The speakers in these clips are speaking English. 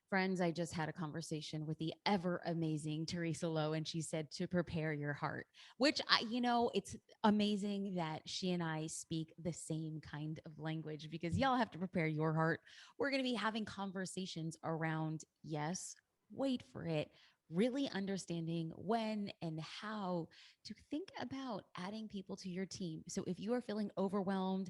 Friends, I just had a conversation with the ever amazing Theresa Loe, and she said to prepare your heart, which it's amazing that she and I speak the same kind of language because y'all have to prepare your heart. We're going to be having conversations around, yes, wait for it, really understanding when and how to think about adding people to your team. So if you are feeling overwhelmed,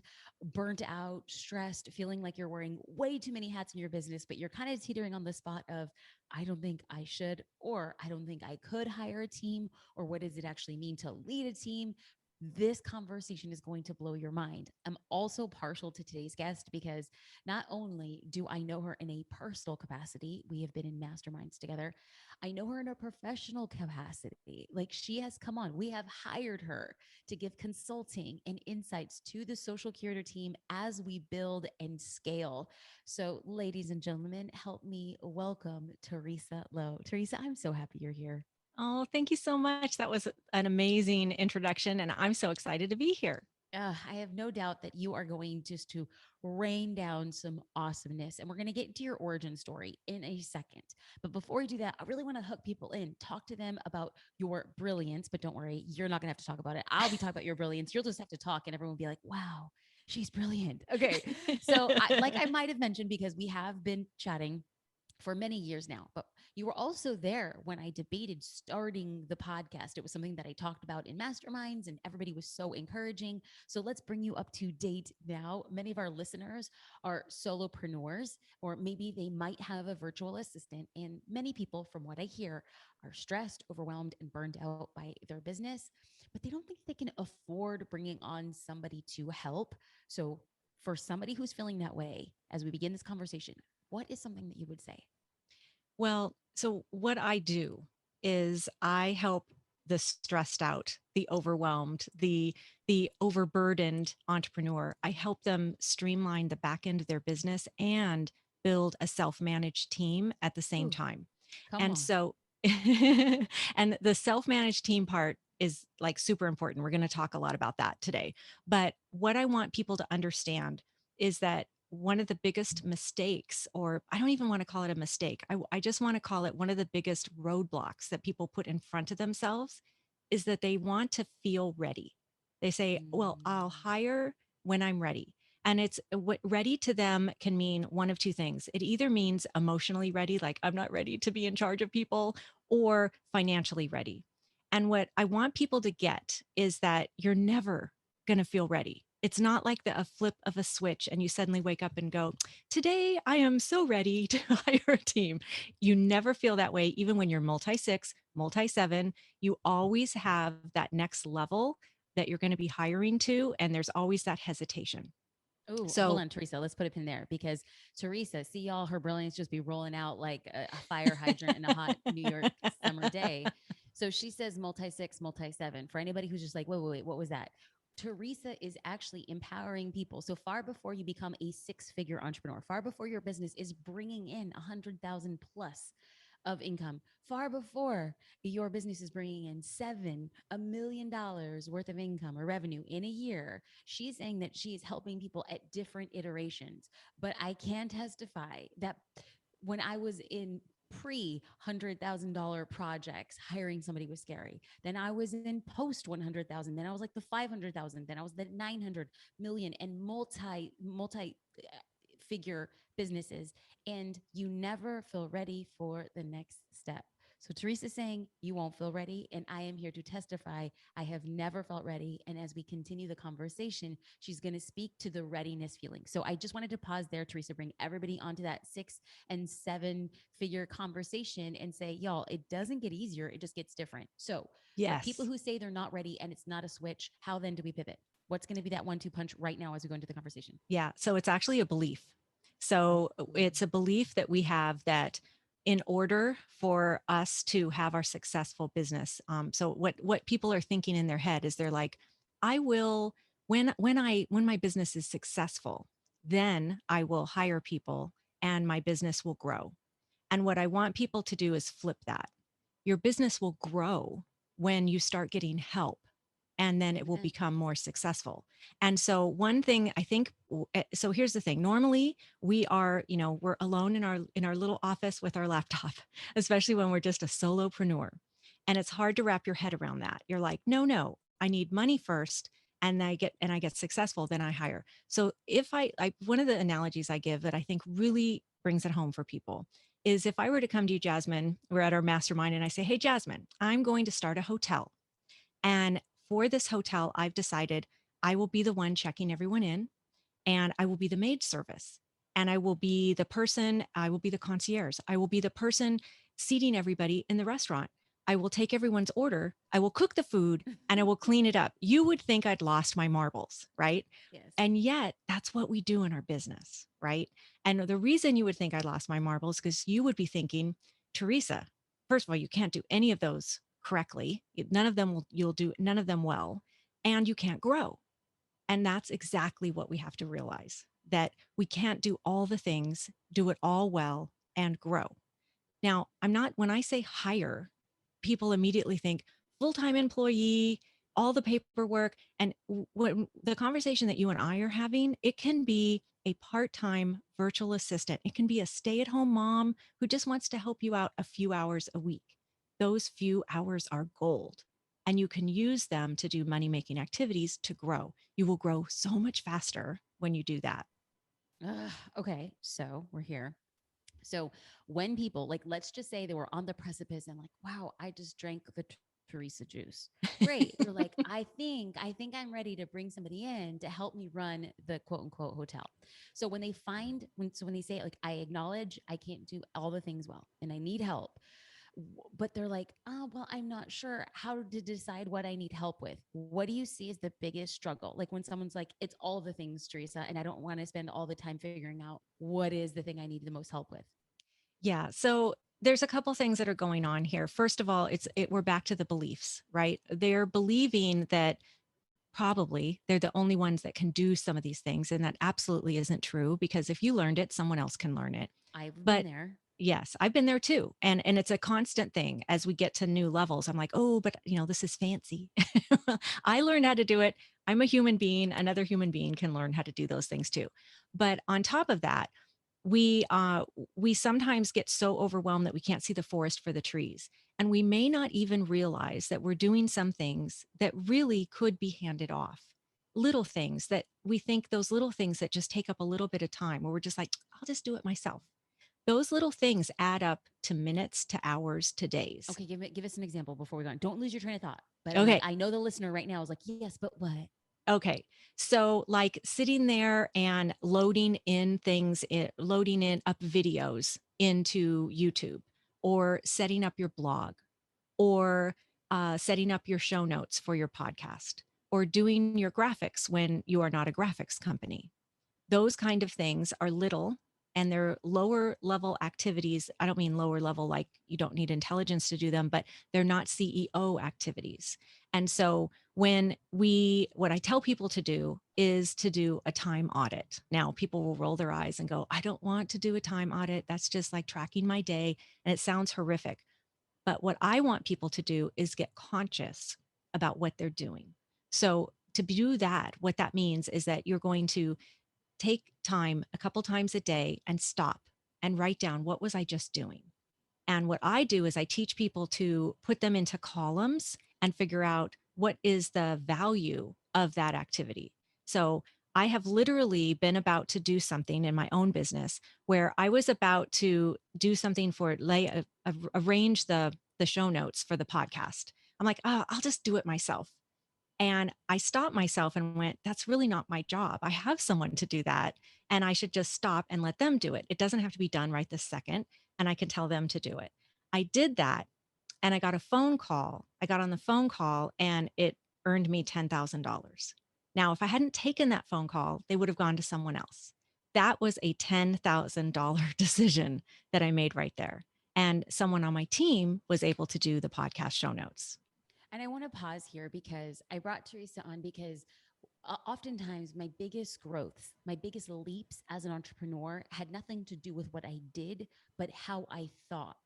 burnt out, stressed, feeling like you're wearing way too many hats in your business, but you're kind of teetering on the spot of, I don't think I should, or I don't think I could hire a team, or what does it actually mean to lead a team? This conversation is going to blow your mind. I'm also partial to today's guest because not only do I know her in a personal capacity, we have been in masterminds together, I know her in a professional capacity. Like she has come on, we have hired her to give consulting and insights to the social curator team as we build and scale. So, ladies and gentlemen, help me welcome Theresa Loe. Theresa, I'm so happy you're here. Oh, thank you so much. That was an amazing introduction, and I'm so excited to be here. I have no doubt that you are going just to rain down some awesomeness. And we're going to get into your origin story in a second. But before we do that, I really want to hook people in, talk to them about your brilliance. But don't worry, you're not going to have to talk about it. I'll be talking about your brilliance. You'll just have to talk, and everyone will be like, wow, she's brilliant. Okay. So, like I might have mentioned, because we have been chatting for many years now, but you were also there when I debated starting the podcast. It was something that I talked about in masterminds and everybody was so encouraging. So let's bring you up to date now. Many of our listeners are solopreneurs, or maybe they might have a virtual assistant. And many people, from what I hear, are stressed, overwhelmed, and burned out by their business, but they don't think they can afford bringing on somebody to help. So for somebody who's feeling that way, as we begin this conversation, what is something that you would say? Well, so what I do is I help the stressed out, the overwhelmed, the overburdened entrepreneur. I help them streamline the back end of their business and build a self-managed team at the same Ooh, time. come And on. so and the self-managed team part is like super important. We're going to talk a lot about that today. But what I want people to understand is that one of the biggest mistakes, or I don't even want to call it a mistake, I just want to call it one of the biggest roadblocks that people put in front of themselves, is that they want to feel ready. They say, well, I'll Mm. hire when I'm ready. And it's what ready to them can mean one of two things. It either means emotionally ready, like I'm not ready to be in charge of people, or financially ready. And what I want people to get is that you're never going to feel ready. It's not like a flip of a switch and you suddenly wake up and go, today I am so ready to hire a team. You never feel that way, even when you're multi-six, multi-seven. You always have that next level that you're going to be hiring to. And there's always that hesitation. Oh, hold So, on, Teresa. Let's put a pin there because Teresa, see y'all, her brilliance just be rolling out like a fire hydrant in a hot New York summer day. So she says multi six, multi seven. For anybody who's just like, wait, wait, wait, what was that? Teresa is actually empowering people. So far before you become a six-figure entrepreneur, far before your business is bringing in 100,000 plus of income, far before your business is bringing in $1 million worth of income or revenue in a year, she's saying that she is helping people at different iterations. But I can testify that when I was in pre $100,000 projects, hiring somebody was scary. Then I was in post 100,000. Then I was like the 500,000. Then I was the 900 million and multi figure businesses. And you never feel ready for the next step. So Teresa's saying you won't feel ready, and I am here to testify I have never felt ready. And as we continue the conversation, she's going to speak to the readiness feeling. So I just wanted to pause there, Teresa, bring everybody onto that 6 and 7 figure conversation and say, y'all, it doesn't get easier, it just gets different. So for people yes. who say they're not ready and it's not a switch, how then do we pivot? What's going to be that 1-2 punch right now as we go into the conversation? Yeah. So it's actually a belief. So it's a belief that we have that in order for us to have our successful business, so what people are thinking in their head is they're like, I will when my business is successful, then I will hire people and my business will grow. And what I want people to do is flip that. Your business will grow when you start getting help. and then it will Amen. become more successful. And so one thing I think, so here's the thing. Normally we are, we're alone in our little office with our laptop, especially when we're just a solopreneur. And it's hard to wrap your head around that. You're like, no, I need money first, and I get successful, then I hire. So if I one of the analogies I give that I think really brings it home for people is if I were to come to you, Jasmine, we're at our mastermind, and I say, hey, Jasmine, I'm going to start a hotel. And for this hotel, I've decided I will be the one checking everyone in, and I will be the maid service. And I will be the concierge. I will be the person seating everybody in the restaurant. I will take everyone's order. I will cook the food, and I will clean it up. You would think I'd lost my marbles, right? Yes. And yet that's what we do in our business, right? And the reason you would think I lost my marbles is because you would be thinking, Theresa, first of all, you can't do any of those correctly. None of them you'll do none of them well, and you can't grow. And that's exactly what we have to realize, that we can't do all the things, do it all well, and grow. Now, when I say hire, people immediately think full time employee, all the paperwork. And what the conversation that you and I are having, it can be a part time virtual assistant. It can be a stay at home mom who just wants to help you out a few hours a week. Those few hours are gold. And you can use them to do money making activities to grow. You will grow so much faster when you do that. Okay, so we're here. So when people like, let's just say they were on the precipice and like, wow, I just drank the Teresa juice. Great. They're like, I think I'm ready to bring somebody in to help me run the quote unquote hotel. So when they say like, I acknowledge I can't do all the things well and I need help, but they're like, oh, well, I'm not sure how to decide what I need help with. What do you see as the biggest struggle? Like when someone's like, it's all the things, Teresa, and I don't want to spend all the time figuring out what is the thing I need the most help with. Yeah. So there's a couple things that are going on here. First of all, we're back to the beliefs, right? They're believing that probably they're the only ones that can do some of these things, and that absolutely isn't true, because if you learned it, someone else can learn it. I've been But there. yes, I've been there too. And it's a constant thing as we get to new levels. I'm like, "Oh, but this is fancy." I learned how to do it. I'm a human being. Another human being can learn how to do those things too. But on top of that, we uh we sometimes get so overwhelmed that we can't see the forest for the trees, and we may not even realize that we're doing some things that really could be handed off. Little things that we think, those little things that just take up a little bit of time, where we're just like, I'll just do it myself. Those little things add up to minutes, to hours, to days. Okay, give us an example before we go on. Don't lose your train of thought. But I'm like, Okay. I know the listener right now is like, yes, but what? Okay. So, like sitting there and loading in up videos into YouTube, or setting up your blog, or setting up your show notes for your podcast, or doing your graphics when you are not a graphics company. Those kind of things are little, and they're lower level activities. I don't mean lower level like you don't need intelligence to do them, but they're not CEO activities. And so what I tell people to do is to do a time audit. Now, people will roll their eyes and go, I don't want to do a time audit. That's just like tracking my day. And it sounds horrific. But what I want people to do is get conscious about what they're doing. So to do that, what that means is that you're going to take time a couple times a day and stop and write down, what was I just doing? And what I do is I teach people to put them into columns and figure out what is the value of that activity. So I have literally been about to do something in my own business where I was about to do something for arrange the show notes for the podcast. I'm like, oh, I'll just do it myself. And I stopped myself and went, that's really not my job. I have someone to do that. And I should just stop and let them do it. It doesn't have to be done right this second. And I can tell them to do it. I did that, and I got a phone call. I got on the phone call, and it earned me $10,000. Now, if I hadn't taken that phone call, they would have gone to someone else. That was a $10,000 decision that I made right there. And someone on my team was able to do the podcast show notes. And I want to pause here because I brought Teresa on because oftentimes my biggest growths, my biggest leaps as an entrepreneur had nothing to do with what I did, but how I thought.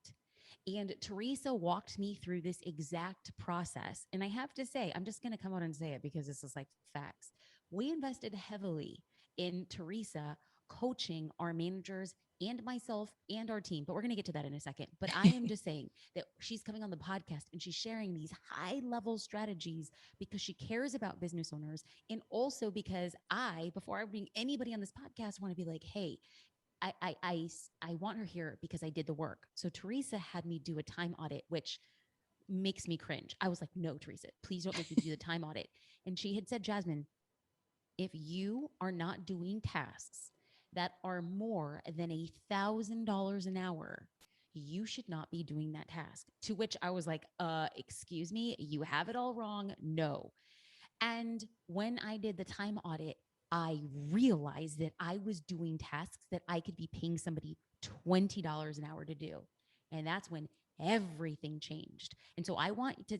And Theresa walked me through this exact process. And I have to say, I'm just going to come out and say it because this is like facts. We invested heavily in Theresa coaching our managers and myself and our team. But we're going to get to that in a second. But I am just saying that she's coming on the podcast and she's sharing these high level strategies because she cares about business owners. And also because before I bring anybody on this podcast, want to be like, hey, I, I, I, I want her here because I did the work. So Theresa had me do a time audit, which makes me cringe. I was like, no, Theresa, please don't make me do the time audit. And she had said, Jasmine, if you are not doing tasks that are more than $1,000 an hour, you should not be doing that task. To which I was like, excuse me, you have it all wrong. No. And when I did the time audit, I realized that I was doing tasks that I could be paying somebody $20 an hour to do. And that's when everything changed. And so I want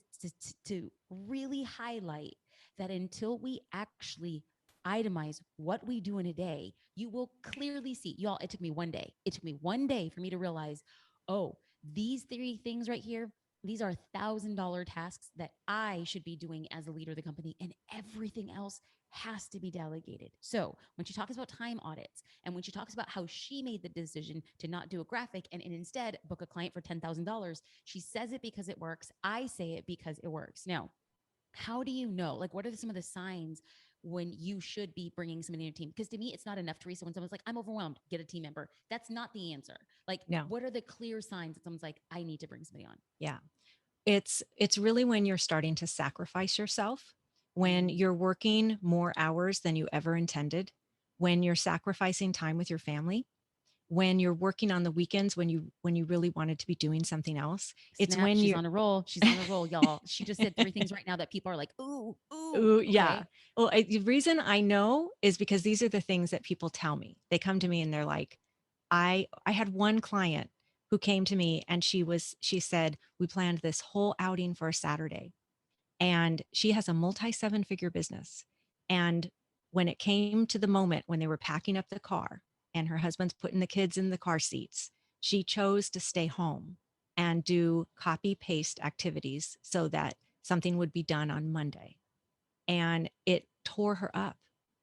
to really highlight that until we actually itemize what we do in a day, you will clearly see, y'all, it took me one day. It took me one day for me to realize, oh, these three things right here, these are $1,000 tasks that I should be doing as a leader of the company, and everything else has to be delegated. So when she talks about time audits and when she talks about how she made the decision to not do a graphic and instead book a client for $10,000, she says it because it works. I say it because it works. Now, how do you know? Like, what are some of the signs when you should be bringing somebody in your team? Because to me, it's not enough, Theresa, when someone's like, I'm overwhelmed, get a team member. That's not the answer. Like, No. what are the clear signs that someone's like, I need to bring somebody on? Yeah. It's really when you're starting to sacrifice yourself, when Mm. you're working more hours than you ever intended, when you're sacrificing time with your family, when you're working on the weekends when you really wanted to be doing something else. It's Snap, when she's you're on a roll. She's on a roll, y'all. She just said three things right now that people are like, ooh, ooh, Ooh, yeah. okay. Well, the reason I know is because these are the things that people tell me. They come to me and they're like, I had one client who came to me and she said, we planned this whole outing for a Saturday. And she has a multi 7-figure business. And when it came to the moment when they were packing up the car and her husband's putting the kids in the car seats, she chose to stay home and do copy paste activities so that something would be done on Monday. And it tore her up.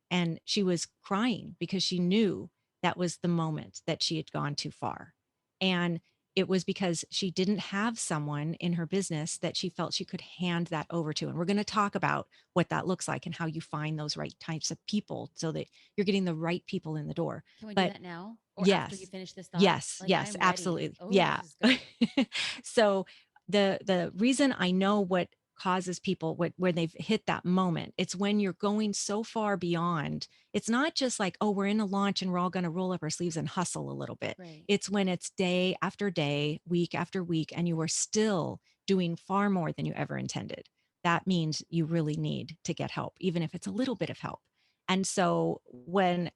And she was crying because she knew that was the moment that she had gone too far. And it was because she didn't have someone in her business that she felt she could hand that over to. And we're going to talk about what that looks like and how you find those right types of people so that you're getting the right people in the door. Can we do But that now or after you yes, finish this thought? yes, Like, yes, I'm ready. absolutely. Oh, Yeah. this is good. So the reason I know what causes people when they've hit that moment, it's when you're going so far beyond. It's not just like, oh, we're in a launch and we're all going to roll up our sleeves and hustle a little bit. Right. It's when it's day after day, week after week, and you are still doing far more than you ever intended. That means you really need to get help, even if it's a little bit of help. And so when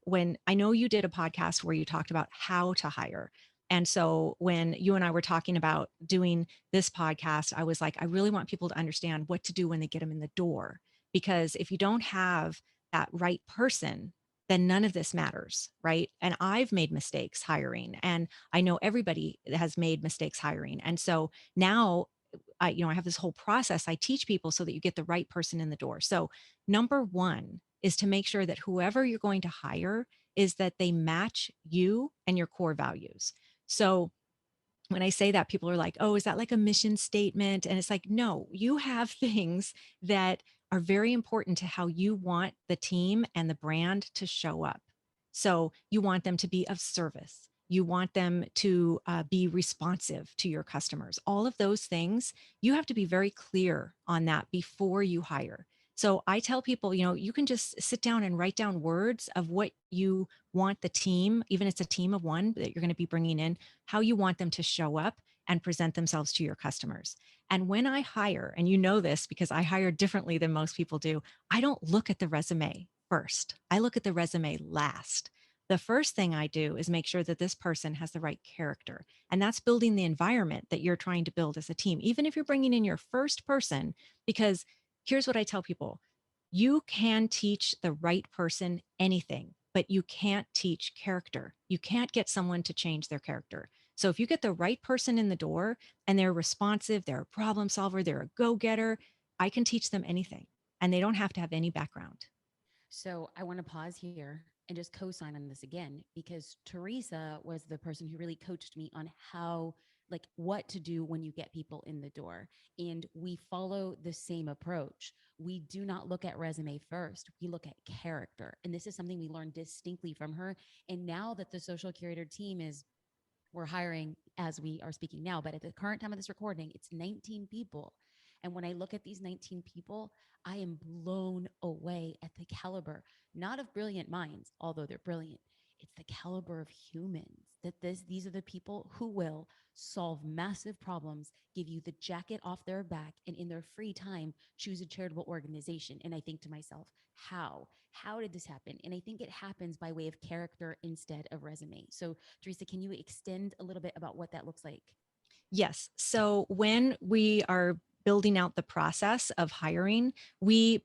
I know you did a podcast where you talked about how to hire. And so when you and I were talking about doing this podcast, I was like, I really want people to understand what to do when they get them in the door. Because if you don't have that right person, then none of this matters, right? And I've made mistakes hiring, and I know everybody has made mistakes hiring. And so now I have this whole process I teach people so that you get the right person in the door. So number one is to make sure that whoever you're going to hire is that they match you and your core values. So when I say that, people are like, oh, is that like a mission statement? And it's like, no, you have things that are very important to how you want the team and the brand to show up. So you want them to be of service. You want them to be responsive to your customers. All of those things, you have to be very clear on that before you hire. So I tell people, you can just sit down and write down words of what you want the team, even if it's a team of one that you're going to be bringing in, how you want them to show up and present themselves to your customers. And when I hire, and you know this because I hire differently than most people do, I don't look at the resume first. I look at the resume last. The first thing I do is make sure that this person has the right character. And that's building the environment that you're trying to build as a team, even if you're bringing in your first person, because here's what I tell people. You can teach the right person anything, but you can't teach character. You can't get someone to change their character. So if you get the right person in the door and they're responsive, they're a problem solver, they're a go-getter, I can teach them anything and they don't have to have any background. So I want to pause here and just co-sign on this again, because Theresa was the person who really coached me on how, like, what to do when you get people in the door. And we follow the same approach. We do not look at resume first. We look at character. And this is something we learned distinctly from her. And now that the social curator team is, we're hiring as we are speaking now, but at the current time of this recording, it's 19 people. And when I look at these 19 people, I am blown away at the caliber, not of brilliant minds, although they're brilliant. It's the caliber of humans that these are the people who will solve massive problems, give you the jacket off their back, and in their free time, choose a charitable organization. And I think to myself, how? How did this happen? And I think it happens by way of character instead of resume. So Theresa, can you extend a little bit about what that looks like? Yes. So when we are building out the process of hiring, I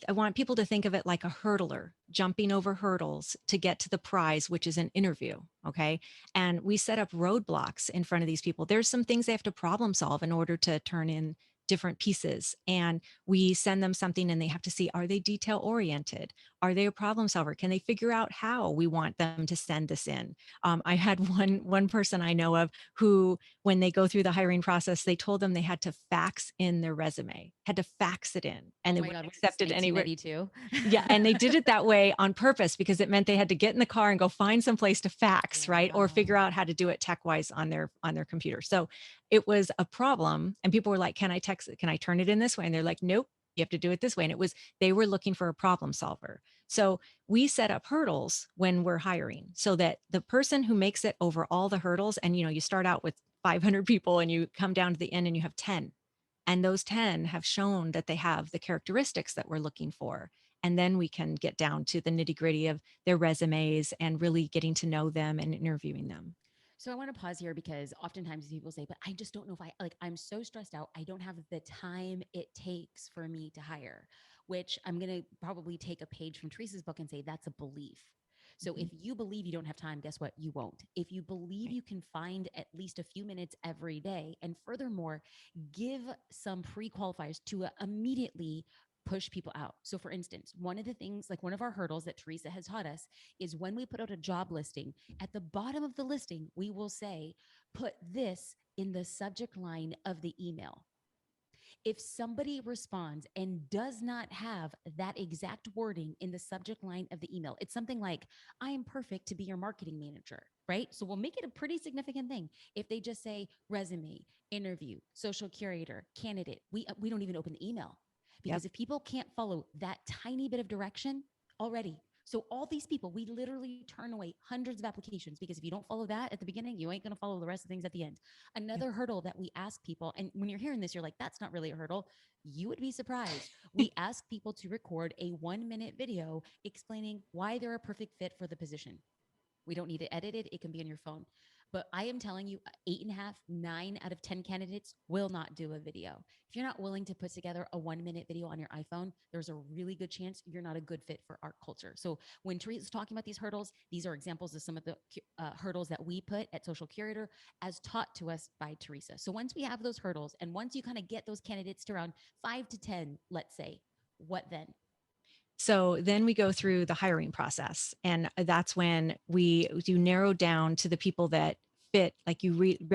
want people to think of it like a hurdler jumping over hurdles to get to the prize, which is an interview. Okay. And we set up roadblocks in front of these people. There's some things they have to problem solve in order to turn in different pieces. And we send them something and they have to see, are they detail oriented? Are they a problem solver? Can they figure out how we want them to send this in? I had one person I know of who, when they go through the hiring process, they told them they had to fax in their resume, had to fax it in, Oh and they my wouldn't God, what is accept this, it anywhere. 1992? Yeah, and they did it that way on purpose because it meant they had to get in the car and go find some place to fax, right? Or Wow. figure out how to do it tech-wise on their computer. So it was a problem. And people were like, can I text it? Can I turn it in this way? And they're like, nope, you have to do it this way. And it was, they were looking for a problem solver. So we set up hurdles when we're hiring so that the person who makes it over all the hurdles, and you start out with 500 people and you come down to the end and you have 10. And those 10 have shown that they have the characteristics that we're looking for. And then we can get down to the nitty gritty of their resumes and really getting to know them and interviewing them. So I want to pause here because oftentimes people say, but I just don't know if I like, I'm so stressed out. I don't have the time it takes for me to hire, which I'm going to probably take a page from Teresa's book and say that's a belief. So if Mhm. you believe you don't have time, guess what? You won't. If you believe Right. you can find at least a few minutes every day, and furthermore, give some pre-qualifiers to immediately push people out. So for instance, one of the things, like one of our hurdles that Theresa has taught us is when we put out a job listing, at the bottom of the listing, we will say, put this in the subject line of the email. If somebody responds and does not have that exact wording in the subject line of the email, it's something like, I am perfect to be your marketing manager, right? So we'll make it a pretty significant thing. If they just say resume, interview, social curator, candidate, we don't even open the email, Yep. because if people can't follow that tiny bit of direction already, so all these people, we literally turn away hundreds of applications because if you don't follow that at the beginning, you ain't going to follow the rest of things at the end. Yep. Another hurdle that we ask people, and when you're hearing this, you're like, that's not really a hurdle. You would be surprised. We ask people to record a 1 minute video explaining why they're a perfect fit for the position. We don't need it edited. It can be on your phone. But I am telling you, eight and a half, 9 out of 10 candidates will not do a video. If you're not willing to put together a 1 minute video on your iPhone, there's a really good chance you're not a good fit for our culture. So when Teresa's talking about these hurdles, these are examples of some of the hurdles that we put at Social Curator as taught to us by Theresa. So once we have those hurdles and once you kind of get those candidates to around 5 to 10, let's say, what then? So then we go through the hiring process. And that's when we do narrow down to the people that fit, like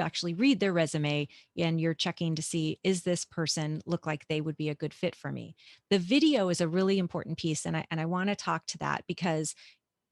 actually read their resume and you're checking to see, is this person look like they would be a good fit for me? The video is a really important piece. And I want to talk to that because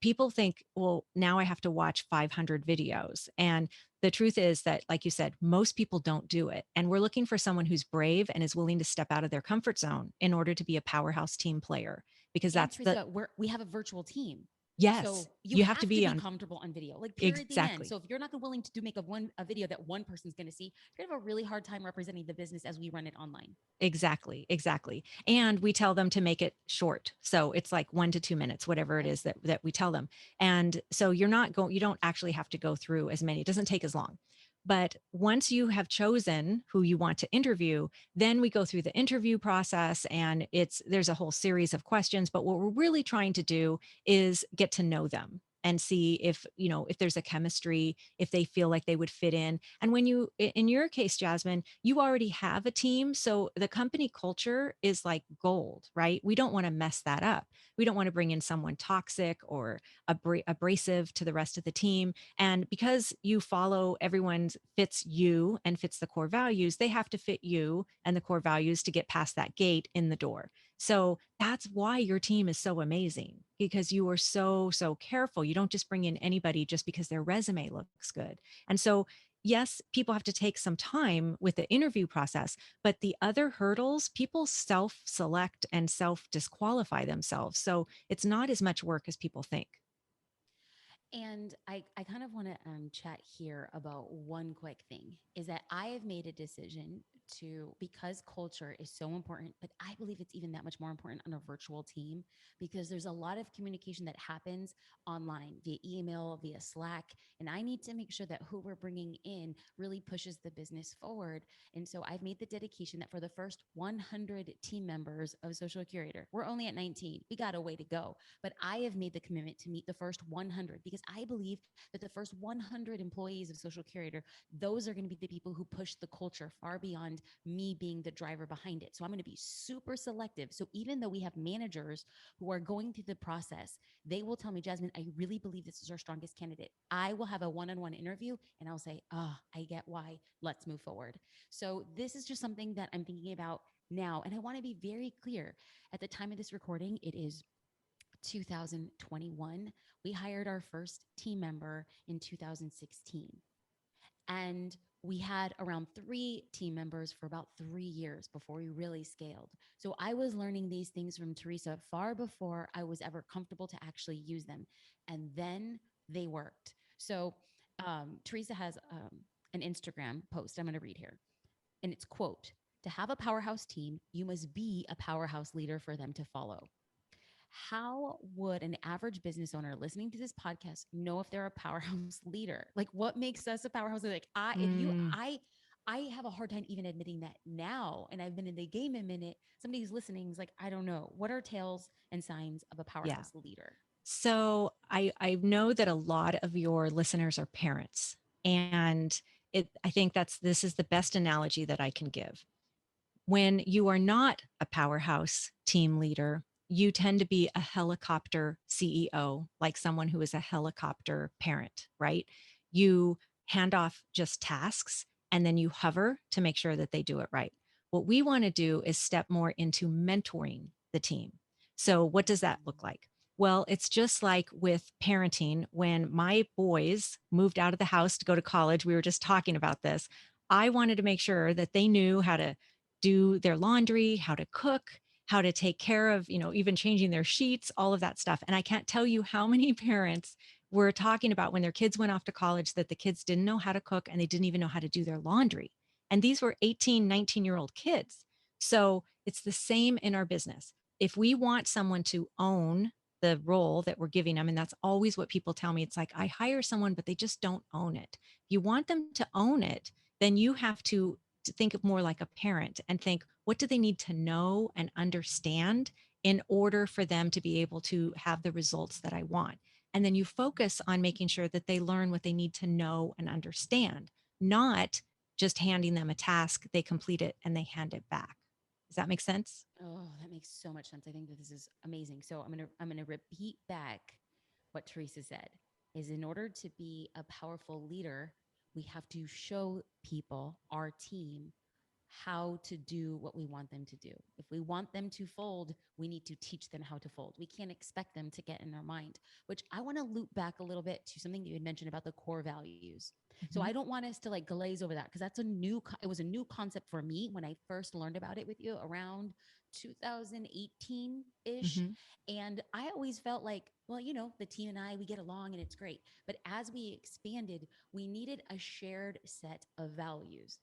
people think, well, now I have to watch 500 videos. And the truth is that, like you said, most people don't do it. And we're looking for someone who's brave and is willing to step out of their comfort zone in order to be a powerhouse team player, because And that's the, Teresa, we have a virtual team. yes, So you you have to have to be be on. comfortable on video, like period at the end. Exactly. So if you're not willing to do make a video that one person's going to see, you're gonna have a really hard time representing the business as we run it online. Exactly, exactly. And we tell them to make it short. So it's like 1 to 2 minutes, whatever it Yep. is that we tell them. And so you're not going, you don't actually have to go through as many. It doesn't take as long. But once you have chosen who you want to interview, then we go through the interview process and there's a whole series of questions. But what we're really trying to do is get to know them. and see if, if there's a chemistry, if they feel like they would fit in. And when in your case, Jasmine, you already have a team. So the company culture is like gold, right? We don't want to mess that up. We don't want to bring in someone toxic or abrasive to the rest of the team. And because you follow everyone's fits you and fits the core values, they have to fit you and the core values to get past that gate in the door. So that's why your team is so amazing, because you are so, so careful. You don't just bring in anybody just because their resume looks good. And so, yes, people have to take some time with the interview process, but the other hurdles, people self select and self disqualify themselves. So it's not as much work as people think. And I kind of want to chat here about one quick thing is that I have made a decision to, because culture is so important, but I believe it's even that much more important on a virtual team because there's a lot of communication that happens online via email, via Slack. And I need to make sure that who we're bringing in really pushes the business forward. And so I've made the dedication that for the first 100 team members of Social Curator, we're only at 19, we got a way to go. But I have made the commitment to meet the first 100 because I believe that the first 100 employees of Social Curator, those are going to be the people who push the culture far beyond me being the driver behind it. So I'm going to be super selective. So even though we have managers who are going through the process, they will tell me, Jasmine, I really believe this is our strongest candidate. I will have a one-on-one interview and I'll say, I get why. Let's move forward. So this is just something that I'm thinking about now. And I want to be very clear. At the time of this recording, it is 2021. We hired our first team member in 2016. And we had around 3 team members for about 3 years before we really scaled. So I was learning these things from Theresa far before I was ever comfortable to actually use them. And then they worked. So Theresa has an Instagram post I'm going to read here. And it's quote, to have a powerhouse team, you must be a powerhouse leader for them to follow. How would an average business owner listening to this podcast know if they're a powerhouse leader? Like what makes us a powerhouse leader? Like Mm, I have a hard time even admitting that now. And I've been in the game a minute. Somebody who's listening is like, I don't know. What are tales and signs of a yeah. powerhouse leader? So I know that a lot of your listeners are parents, and I think this is the best analogy that I can give. When you are not a powerhouse team leader, you tend to be a helicopter CEO, like someone who is a helicopter parent, right? You hand off just tasks and then you hover to make sure that they do it right. What we want to do is step more into mentoring the team. So, what does that look like? Well, it's just like with parenting. When my boys moved out of the house to go to college, we were just talking about this. I wanted to make sure that they knew how to do their laundry, how to cook, how to take care of, even changing their sheets, all of that stuff. And I can't tell you how many parents were talking about when their kids went off to college that the kids didn't know how to cook and they didn't even know how to do their laundry. And these were 18, 19-year-old kids. So it's the same in our business. If we want someone to own the role that we're giving them, and that's always what people tell me, it's like, I hire someone, but they just don't own it. If you want them to own it, then you have to think of more like a parent and think, what do they need to know and understand in order for them to be able to have the results that I want? And then you focus on making sure that they learn what they need to know and understand, not just handing them a task, they complete it and they hand it back. Does that make sense? Oh, that makes so much sense. I think that this is amazing. So I'm gonna repeat back what Theresa said is in order to be a powerful leader, we have to show people, our team, how to do what we want them to do. If we want them to fold, we need to teach them how to fold. We can't expect them to get in our mind, which I want to loop back a little bit to something you had mentioned about the core values. So I Mhm. don't want us to like glaze over that because it was a new concept for me when I first learned about it with you around 2018 ish. Mhm. And I always felt like, well, the team and I, we get along and it's great. But as we expanded, we needed a shared set of values.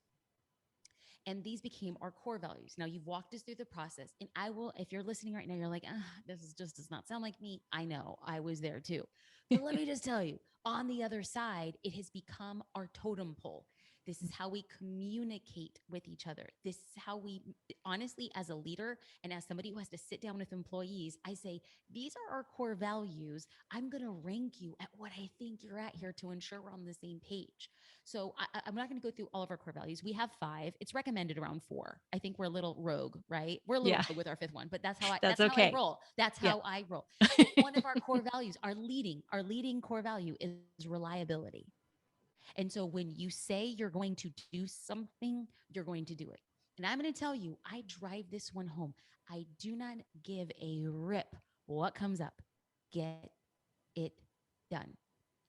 And these became our core values. Now you've walked us through the process, and I will, if you're listening right now, you're like, this is just does not sound like me. I know I was there too. But let me just tell you, on the other side, it has become our totem pole. This is how we communicate with each other. This is how we, honestly, as a leader and as somebody who has to sit down with employees, I say, these are our core values. I'm going to rank you at what I think you're at here to ensure we're on the same page. So I'm not going to go through all of our core values. We have 5. It's recommended around 4. I think we're a little rogue, right? We're a little Yeah, rogue with our 5th one, but that's how I that's that's how I okay. roll. That's Yeah. how I roll. So one of our core values, our leading core value is reliability. And so when you say you're going to do something, you're going to do it. And I'm going to tell you, I drive this one home. I do not give a rip what comes up. Get it done.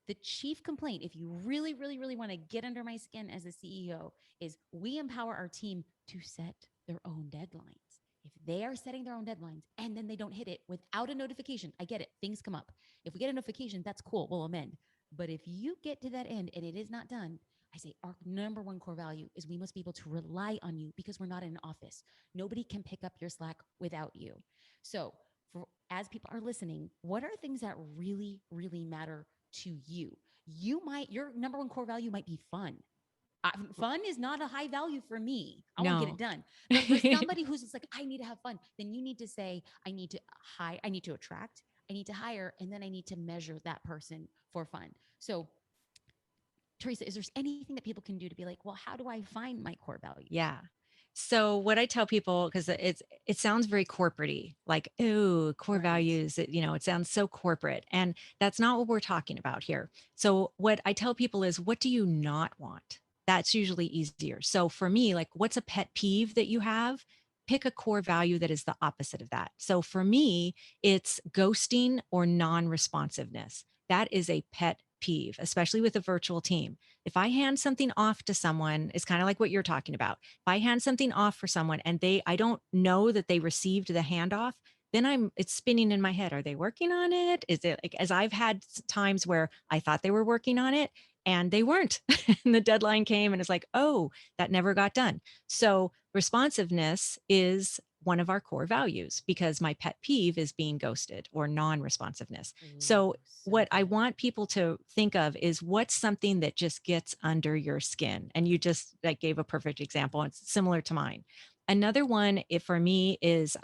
The chief complaint, if you really, really, really want to get under my skin as a CEO, is we empower our team to set their own deadlines. If they are setting their own deadlines and then they don't hit it without a notification, I get it, things come up. If we get a notification, that's cool, we'll amend. But if you get to that end and it is not done, I say our number one core value is we must be able to rely on you because we're not in an office. Nobody can pick up your slack without you. So, as people are listening, what are things that really, really matter to you? Your number one core value might be fun. Fun is not a high value for me. I want to get No. it done. But for somebody who's just like, I need to have fun, then you need to say, I need to attract, I need to hire, and then I need to measure that person for fun. So, Theresa, is there anything that people can do to be like, well, how do I find my core values? Yeah. So what I tell people, because it sounds very corporate-y, like, oh, core Right. values, it sounds so corporate. And that's not what we're talking about here. So what I tell people is, what do you not want? That's usually easier. So for me, like, what's a pet peeve that you have? Pick a core value that is the opposite of that. So for me, it's ghosting or non-responsiveness. That is a pet peeve, especially with a virtual team. If I hand something off to someone, it's kind of like what you're talking about. If I hand something off for someone and I don't know that they received the handoff, then it's spinning in my head. Are they working on it? Is it like, as I've had times where I thought they were working on it and they weren't. And the deadline came and it's like, oh, that never got done. So responsiveness is one of our core values because my pet peeve is being ghosted or non-responsiveness. Ooh, So so what I good. want people to think of is what's something that just gets under your skin. And you just like gave a perfect example. It's similar to mine. Another one, if for me, is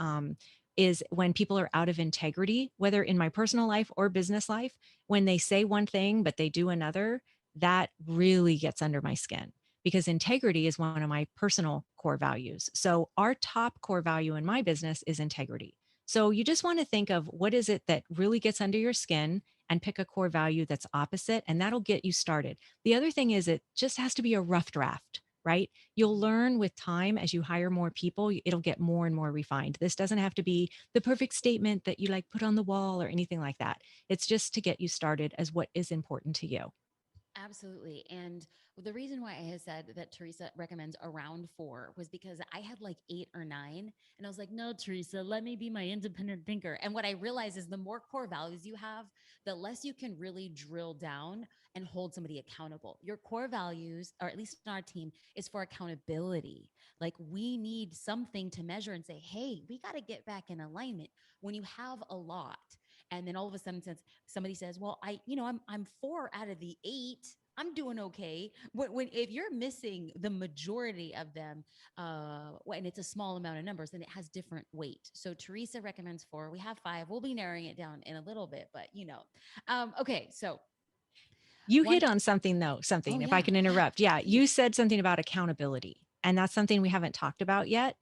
when people are out of integrity, whether in my personal life or business life, when they say one thing but they do another, that really gets under my skin because integrity is one of my personal core values. So our top core value in my business is integrity. So you just want to think of what is it that really gets under your skin and pick a core value that's opposite, and that'll get you started. The other thing is it just has to be a rough draft, right? You'll Mhm. learn with time as you hire more people, it'll get more and more refined. This doesn't have to be the perfect statement that you like put on the wall or anything like that. It's just to get you started as what is important to you. Absolutely. And the reason why I had said that Theresa recommends around 4 was because I had like 8 or 9. And I was like, no, Theresa, let me be my independent thinker. And what I realized is the more core values you have, the less you can really drill down and hold somebody accountable. Your core values, or at least in our team, is for accountability. Like we need something to measure and say, hey, we got to get back in alignment. When you have a lot, and then all of a sudden, since somebody says, well, I'm 4 out of the 8, I'm doing okay. When if you're missing the majority of them, and it's a small amount of numbers, then it has different weight. So Theresa recommends 4. We have 5. We'll be narrowing it down in a little bit, but okay. So You one, hit on something though, oh if I yeah, can yeah, interrupt. Yeah, you please. said something about accountability, and that's something we haven't talked about yet.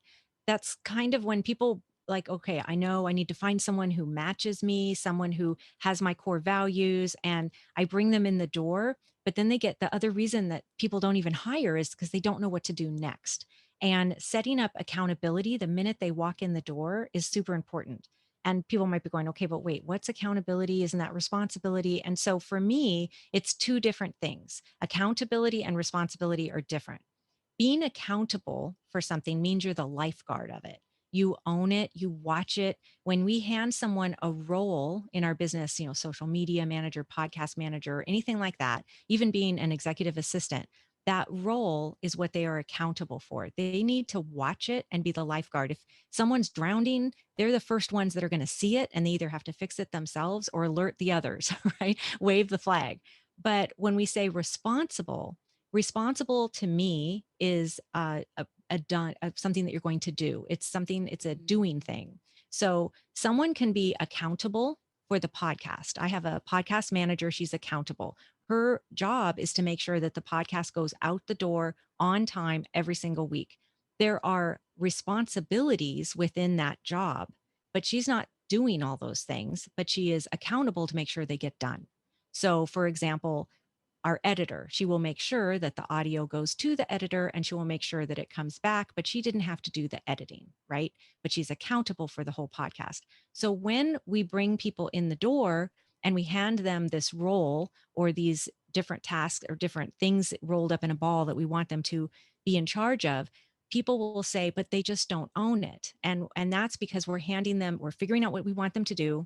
That's kind of when people like, okay, I know I need to find someone who matches me, someone who has my core values, and I bring them in the door. But then they get the other reason that people don't even hire is because they don't know what to do next. And setting up accountability the minute they walk in the door is super important. And people might be going, okay, but wait, what's accountability? Isn't that responsibility? And so for me, it's two different things. Accountability and responsibility are different. Being accountable for something means you're the lifeguard of it. You own it, you watch it. When we hand someone a role in our business, social media manager, podcast manager, anything like that, even being an executive assistant, that role is what they are accountable for. They need to watch it and be the lifeguard. If someone's drowning, they're the first ones that are going to see it and they either have to fix it themselves or alert the others, right? Wave the flag. But when we say responsible, Responsible to me is something that you're going to do. It's something, it's a doing thing. So someone can be accountable for the podcast. I have a podcast manager. She's accountable. Her job is to make sure that the podcast goes out the door on time every single week. There are responsibilities within that job, but she's not doing all those things, but she is accountable to make sure they get done. So, for example, our editor, she will make sure that the audio goes to the editor and she will make sure that it comes back, but she didn't have to do the editing, right? But she's accountable for the whole podcast. So when we bring people in the door and we hand them this role or these different tasks or different things rolled up in a ball that we want them to be in charge of, people will say, but they just don't own it. And that's because we're figuring out what we want them to do.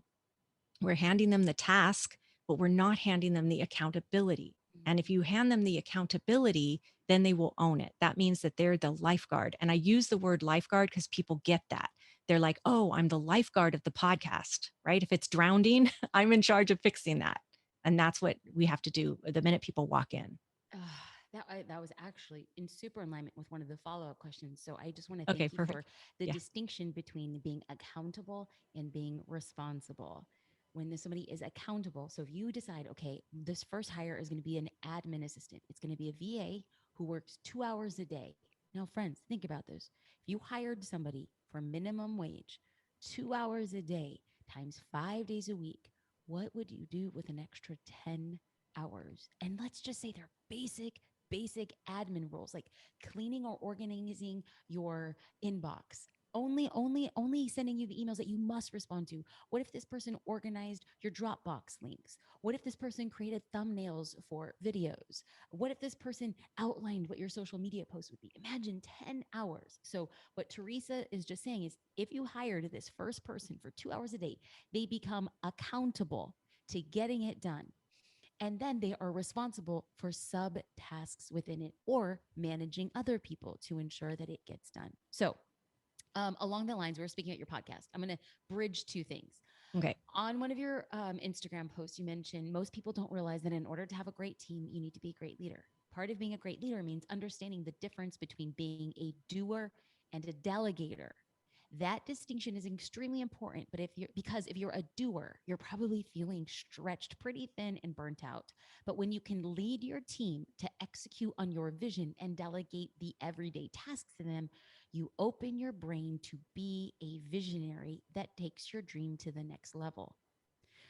We're handing them the task, but we're not handing them the accountability. And if you hand them the accountability, then they will own it. That means that they're the lifeguard. And I use the word lifeguard because people get that. They're like, oh, I'm the lifeguard of the podcast, right? If it's drowning, I'm in charge of fixing that. And that's what we have to do the minute people walk in. That was actually in super alignment with one of the follow-up questions. So I just want to Okay, thank you perfect. for the Yeah. distinction between being accountable and being responsible. When somebody is accountable, so if you decide, okay, this first hire is going to be an admin assistant, it's going to be a VA who works 2 hours a day. Now, friends, think about this. If you hired somebody for minimum wage, 2 hours a day times 5 days a week, what would you do with an extra 10 hours? And let's just say they're basic admin roles like cleaning or organizing your inbox, only sending you the emails that you must respond to. What if this person organized your Dropbox links? What if this person created thumbnails for videos? What if this person outlined what your social media posts would be? Imagine 10 hours. So what Theresa is just saying is if you hired this first person for 2 hours a day, they become accountable to getting it done. And then they are responsible for sub tasks within it or managing other people to ensure that it gets done. So, along the lines, we were speaking at your podcast. I'm going to bridge two things. Okay. On one of your Instagram posts, you mentioned most people don't realize that in order to have a great team, you need to be a great leader. Part of being a great leader means understanding the difference between being a doer and a delegator. That distinction is extremely important, but if you're a doer, you're probably feeling stretched pretty thin and burnt out. But when you can lead your team to execute on your vision and delegate the everyday tasks to them, you open your brain to be a visionary that takes your dream to the next level.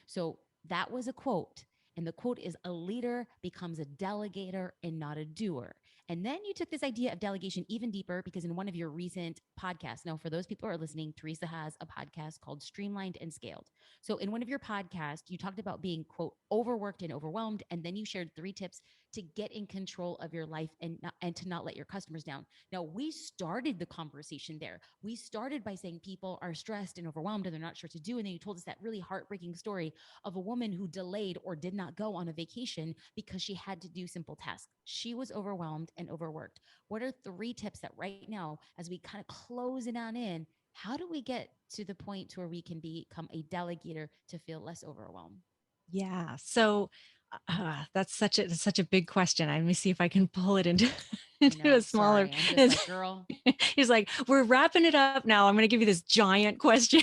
So that was a quote. And the quote is a leader becomes a delegator and not a doer. And then you took this idea of delegation even deeper because in one of your recent podcasts, now for those people who are listening, Theresa has a podcast called Streamlined and Scaled. So in one of your podcasts, you talked about being, quote, overworked and overwhelmed. And then you shared 3 tips to get in control of your life and to not let your customers down. Now, we started the conversation there. We started by saying people are stressed and overwhelmed and they're not sure what to do. And then you told us that really heartbreaking story of a woman who delayed or did not go on a vacation because she had to do simple tasks. She was overwhelmed and overworked. What are 3 tips that right now, as we kind of close it on in, how do we get to the point where we can become a delegator to feel less overwhelmed? Yeah. So that's such a big question. Let me see if I can pull it into, I into know. a smaller. Sorry. I'm just like, girl. He's like, we're wrapping it up now. I'm going to give you this giant question.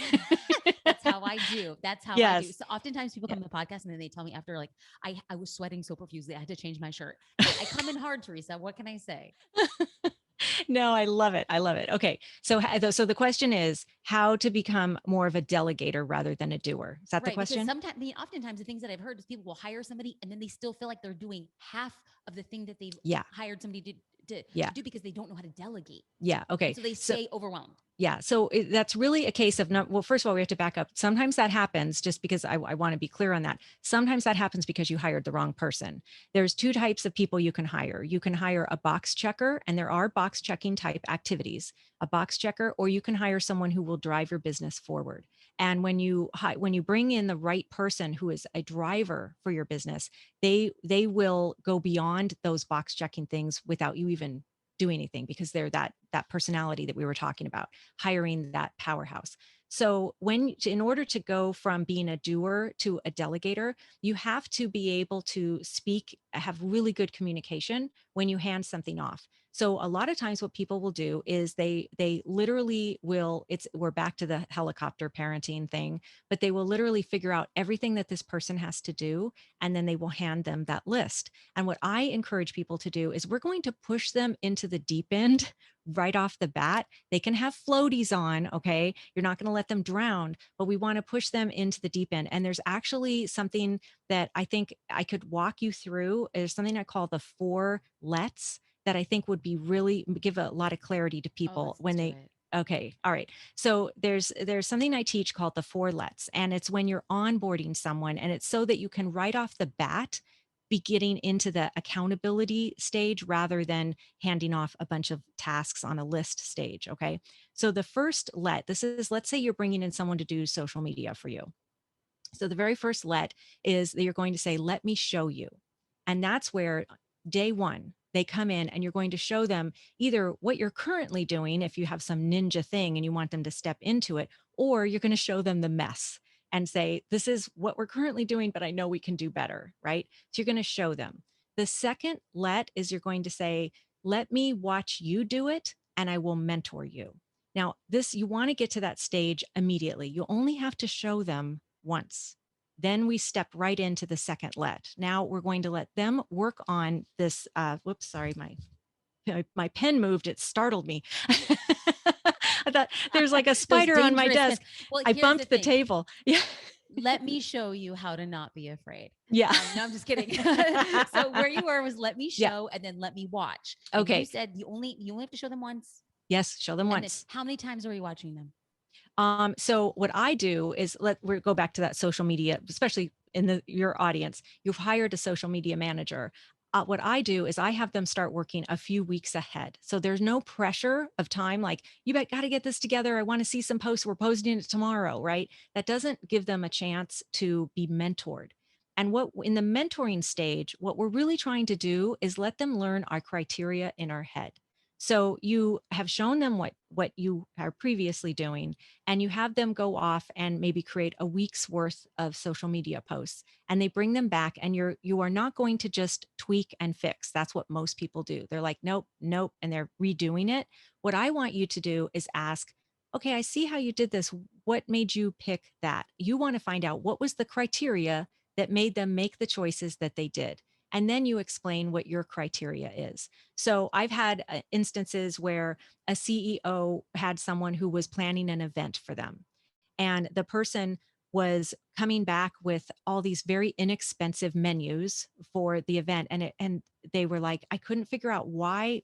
That's how I do. That's how I do. Yes. So oftentimes people Yeah. come to the podcast and then they tell me after, like, I was sweating so profusely, I had to change my shirt. I come in hard, Theresa. What can I say? No, I love it. I love it. Okay. So the question is how to become more of a delegator rather than a doer. Is that the Right. Because question? sometimes, I mean, oftentimes the things that I've heard is people will hire somebody and then they still feel like they're doing half of the thing that they've Yeah. hired somebody to Yeah. do because they don't know how to delegate. Yeah. And Okay. so they So stay overwhelmed. yeah. So that's really a case of not, well, first of all, we have to back up. Sometimes that happens just because I want to be clear on that. Sometimes that happens because you hired the wrong person. There's 2 types of people you can hire. You can hire a box checker, and there are box checking type activities, a box checker, or you can hire someone who will drive your business forward. And when you bring in the right person who is a driver for your business, they will go beyond those box checking things without you even do anything because they're that personality that we were talking about, hiring that powerhouse. So in order to go from being a doer to a delegator, you have to be able to speak, have really good communication when you hand something off. So a lot of times what people will do is they literally will, we're back to the helicopter parenting thing, but they will literally figure out everything that this person has to do, and then they will hand them that list. And what I encourage people to do is we're going to push them into the deep end right off the bat. They can have floaties on, okay? You're not going to let them drown, but we want to push them into the deep end. And there's actually something that I think I could walk you through. There's something I call the 4 lets that I think would be really give a lot of clarity to Oh, people let's when do they. it. Okay, all right. So there's something I teach called the 4 lets, and it's when you're onboarding someone, and it's so that you can right off the bat be getting into the accountability stage rather than handing off a bunch of tasks on a list stage. Okay. So the first let, this is, let's say you're bringing in someone to do social media for you. So the very first let is that you're going to say, let me show you. And that's where day one, they come in and you're going to show them either what you're currently doing, if you have some ninja thing and you want them to step into it, or you're going to show them the mess and say, this is what we're currently doing, but I know we can do better, right? So you're going to show them. The second let is you're going to say, let me watch you do it and I will mentor you. Now, this, you want to get to that stage immediately. You only have to show them once. Then we step right into the second let. Now we're going to let them work on this. Whoops, sorry, my pen moved. It startled me. I thought there's like a Those spider on my dangerous pens. desk. Well, I here's the bumped the thing. table. Yeah. Let me show you how to not be afraid. Yeah. No, I'm just kidding. So where you were was let me Yeah. show and then let me watch. And you Okay. said you only have to show them once. Yes. Show them And then once. how many times are you watching them? So what I do is we go back to that social media, especially in your audience. You've hired a social media manager. What I do is I have them start working a few weeks ahead. So there's no pressure of time. Like, you got to get this together. I want to see some posts. We're posting it tomorrow, right? That doesn't give them a chance to be mentored. And what in the mentoring stage, what we're really trying to do is let them learn our criteria in our head. So you have shown them what you are previously doing, and you have them go off and maybe create a week's worth of social media posts, and they bring them back, and you are not going to just tweak and fix. That's what most people do. They're like, nope, nope, and they're redoing it. What I want you to do is ask, okay, I see how you did this. What made you pick that? You want to find out what was the criteria that made them make the choices that they did. And then you explain what your criteria is. So I've had instances where a CEO had someone who was planning an event for them, and the person was coming back with all these very inexpensive menus for the event, and they were like, I couldn't figure out why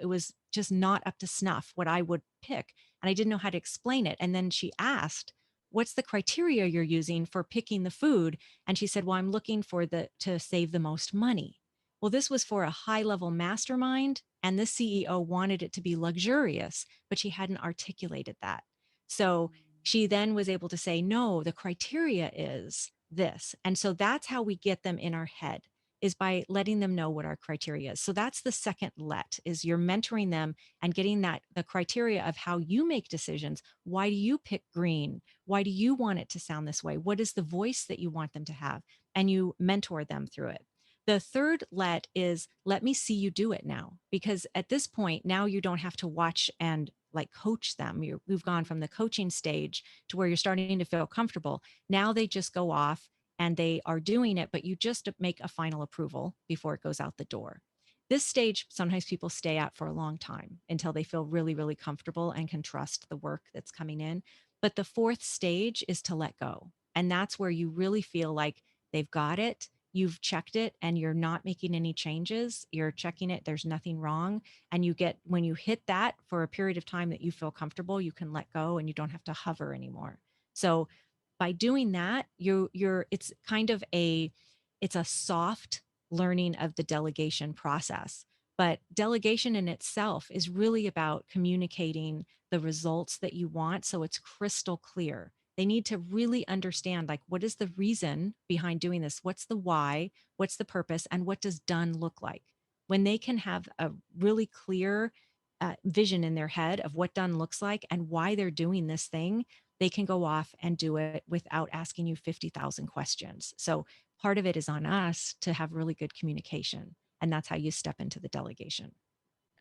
it was just not up to snuff what I would pick, and I didn't know how to explain it. And then she asked, what's the criteria you're using for picking the food? And she said, well, I'm looking for the to save the most money. Well, this was for a high level mastermind, and the CEO wanted it to be luxurious, but she hadn't articulated that. So she then was able to say, no, the criteria is this. And so that's how we get them in our head, is by letting them know what our criteria is. So that's the second let, is you're mentoring them and getting that the criteria of how you make decisions. Why do you pick green? Why do you want it to sound this way? What is the voice that you want them to have? And you mentor them through it. The third let is, let me see you do it now. Because at this point, now you don't have to watch and like coach them. We've gone from the coaching stage to where you're starting to feel comfortable. Now they just go off and they are doing it, but you just make a final approval before it goes out the door. This stage, sometimes people stay at for a long time until they feel really, really comfortable and can trust the work that's coming in. But the fourth stage is to let go. And that's where you really feel like they've got it, you've checked it, and you're not making any changes. You're checking it, there's nothing wrong. And you get, when you hit that for a period of time that you feel comfortable, you can let go and you don't have to hover anymore. So by doing that, it's kind of it's a soft learning of the delegation process. But delegation in itself is really about communicating the results that you want, so it's crystal clear. They need to really understand, like, what is the reason behind doing this? What's the why? What's the purpose? And what does done look like? When they can have a really clear vision in their head of what done looks like and why they're doing this thing, they can go off and do it without asking you 50,000 questions. So part of it is on us to have really good communication. And that's how you step into the delegation.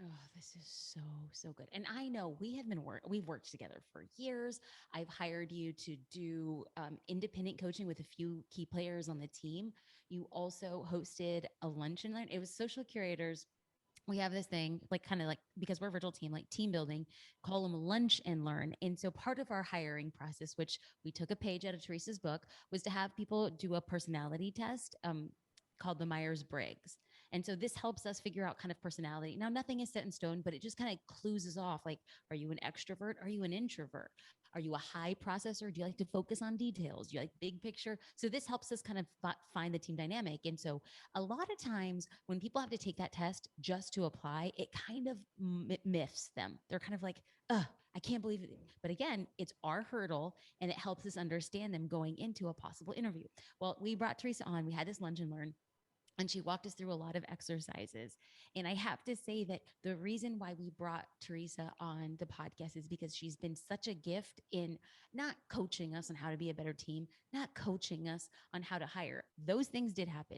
Oh, this is so, so good. And I know we've worked together for years. I've hired you to do independent coaching with a few key players on the team. You also hosted a lunch and learn. It was social curators. We have this thing, like kind of like, because we're a virtual team, like team building, call them lunch and learn. And so part of our hiring process, which we took a page out of Teresa's book, was to have people do a personality test, called the Myers Briggs. And so this helps us figure out kind of personality. Now, nothing is set in stone, but it just kind of clues us off. Like, are you an extrovert? Are you an introvert? Are you a high processor? Do you like to focus on details? Do you like big picture? So this helps us kind of find the team dynamic. And so a lot of times when people have to take that test just to apply, it kind of miffs them. They're kind of like, ugh, I can't believe it. But again, it's our hurdle and it helps us understand them going into a possible interview. Well, we brought Theresa on, we had this lunch and learn, and she walked us through a lot of exercises. And I have to say that the reason why we brought Theresa on the podcast is because she's been such a gift in not coaching us on how to be a better team, not coaching us on how to hire. Those things did happen,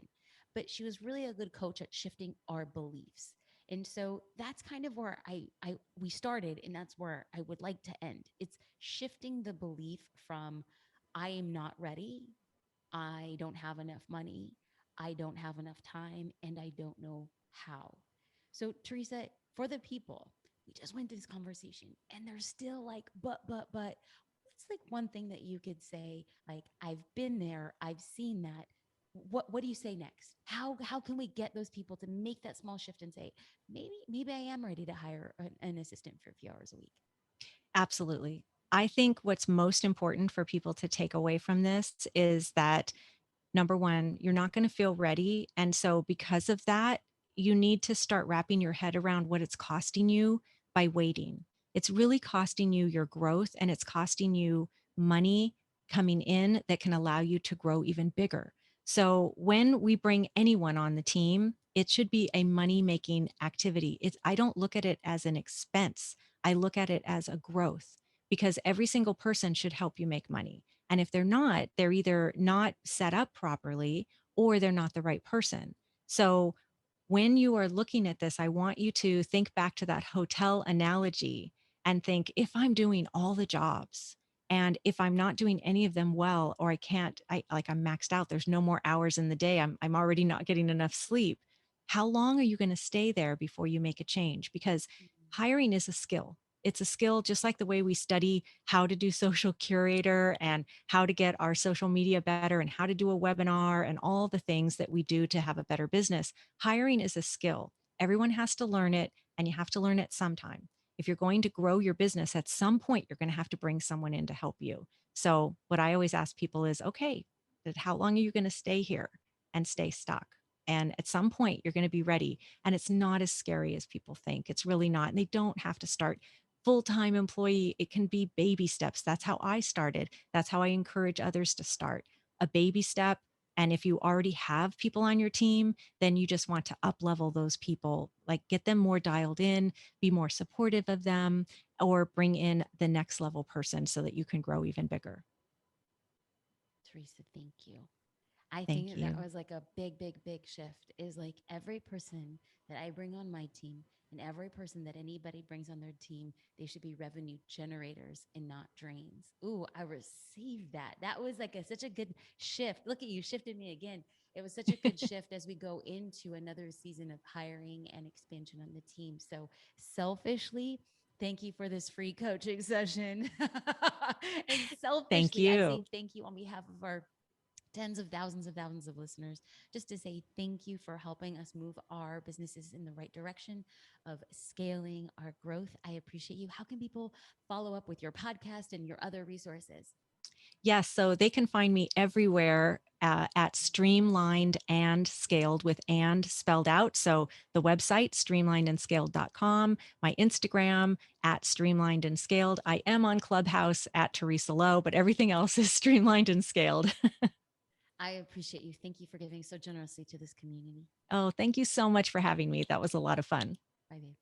but she was really a good coach at shifting our beliefs. And so that's kind of where we started, and that's where I would like to end. It's shifting the belief from I am not ready, I don't have enough money, I don't have enough time, and I don't know how. So, Theresa, for the people, we just went through this conversation and they're still like, but, what's like one thing that you could say, like, I've been there, I've seen that. What do you say next? How can we get those people to make that small shift and say, maybe I am ready to hire an assistant for a few hours a week? Absolutely. I think what's most important for people to take away from this is that number one, you're not going to feel ready. And so, because of that, you need to start wrapping your head around what it's costing you by waiting. It's really costing you your growth and it's costing you money coming in that can allow you to grow even bigger. So, when we bring anyone on the team, it should be a money making activity. I don't look at it as an expense. I look at it as a growth because every single person should help you make money. And if they're not, they're either not set up properly or they're not the right person. So when you are looking at this, I want you to think back to that hotel analogy and think if I'm doing all the jobs and if I'm not doing any of them well, or I can't, I'm maxed out, there's no more hours in the day, I'm already not getting enough sleep. How long are you going to stay there before you make a change? Because Mm-hmm. hiring is a skill. It's a skill, just like the way we study how to do social curator and how to get our social media better and how to do a webinar and all the things that we do to have a better business. Hiring is a skill. Everyone has to learn it, and you have to learn it sometime. If you're going to grow your business, at some point, you're going to have to bring someone in to help you. So, what I always ask people is, okay, how long are you going to stay here and stay stuck? And at some point, you're going to be ready. And it's not as scary as people think. It's really not. And they don't have to start full-time employee. It can be baby steps. That's how I started. That's how I encourage others to start. A baby step. And if you already have people on your team, then you just want to up level those people, like get them more dialed in, be more supportive of them, or bring in the next level person so that you can grow even bigger. Theresa, thank you. I Thank think that you. was like a big shift is like every person that I bring on my team and every person that anybody brings on their team, they should be revenue generators and not drains. Ooh, I received that. That was like such a good shift. Look at you, shifted me again. It was such a good shift as we go into another season of hiring and expansion on the team. So selfishly, thank you for this free coaching session. And Thank selfishly, I say you. thank you on behalf of our tens of thousands of listeners, just to say thank you for helping us move our businesses in the right direction of scaling our growth. I appreciate you. How can people follow up with your podcast and your other resources? Yes, so they can find me everywhere at Streamlined and Scaled with and spelled out. So the website, streamlinedandscaled.com, my Instagram at Streamlined and Scaled. I am on Clubhouse at Theresa Loe, but everything else is Streamlined and Scaled. I appreciate you. Thank you for giving so generously to this community. Oh, thank you so much for having me. That was a lot of fun. Bye, babe.